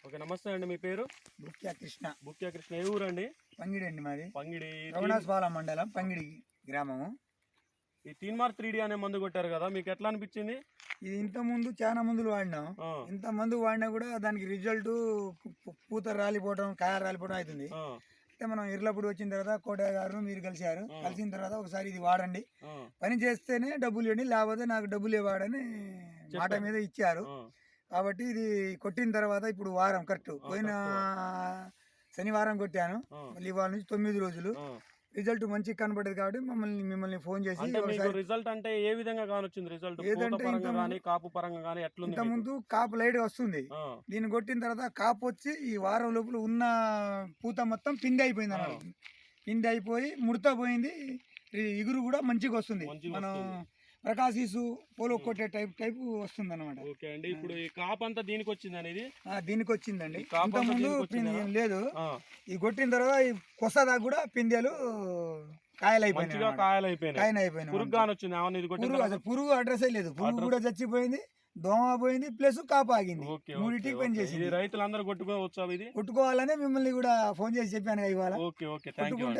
Okay, నమస్తే అండి. మీ పేరు? బుక్యా కృష్ణ. బుక్యా కృష్ణ. ఏ ఊరండి? పంగిడి అండి మాది. పంగిడి. రవణాస్పాలెం మండలం, పంగిడి గ్రామము. ఈ తీన్మార్ 3D అనే మందు కొట్టారు కదా, మీకు ఎట్లా అనిపించింది? ఇది ఇంత ముందు చాలా మందులు వాడినాం. ఇంత మందు వాడినా కూడా దానికి రిజల్ట్ పూత రాలిపోవడం, కాయ రాలిపోవడం అవుతుంది. అయితే మనం ఇర్లప్పుడు వచ్చిన తర్వాత కోటయ్య గారు మీరు కలిశారు. కలిసిన తర్వాత ఒకసారి ఇది వాడండి, పని చేస్తేనే డబ్బులు ఇవ్వండి, లేకపోతే నాకు డబ్బులు ఇవ్వడని మాట మీద ఇచ్చారు. కాబట్టి ఇది కొట్టిన తర్వాత ఇప్పుడు వారం కరెక్ట్ పోయిన శనివారం కొట్టాను. మళ్ళీ ఇవాళ నుంచి 9 రోజులు రిజల్ట్ మంచి కనబడేది కాబట్టి మిమ్మల్ని ఫోన్ చేసి రిజల్ట్ అంటే ఏ విధంగా కానొచ్చింది? రిజల్ట్ కాపు పరంగా గానీ ఎట్లుంది? ఇంత ముందు కాపు లైట్ వస్తుంది, దీన్ని కొట్టిన తర్వాత కాపు వచ్చి ఈ వారం లోపల ఉన్న పూత మొత్తం పిండి అయిపోయింది అన్నమాట. పిండి అయిపోయి ముడత పోయింది, ఇగురు కూడా మంచిగా వస్తుంది. మనం ప్రకాశీసు పోలో కొట్టే టైపు వస్తుంది అనమాట. ఓకే అండి, ఇప్పుడు ఈ కాపు అంతా దీనికి వచ్చింది అనేది? దీనికి వచ్చిందండి. ఇంత ముందు ఏం లేదు. ఇది కొట్టిన తర్వాత ఈ కొస దాకా కూడా పిందెలు కాయలైపోయినాయి. పురుగు అడ్రస్ లేదు, పురుగు కూడా చచ్చిపోయింది, దోమ పోయింది, ప్లస్ కాపు ఆగింది. మూడింటికి పని చేసింది. రైతులందరూ కొట్టుకోవచ్చా? ఇది కొట్టుకోవాలనే మిమ్మల్ని కూడా ఫోన్ చేసి చెప్పాను ఇవాళ.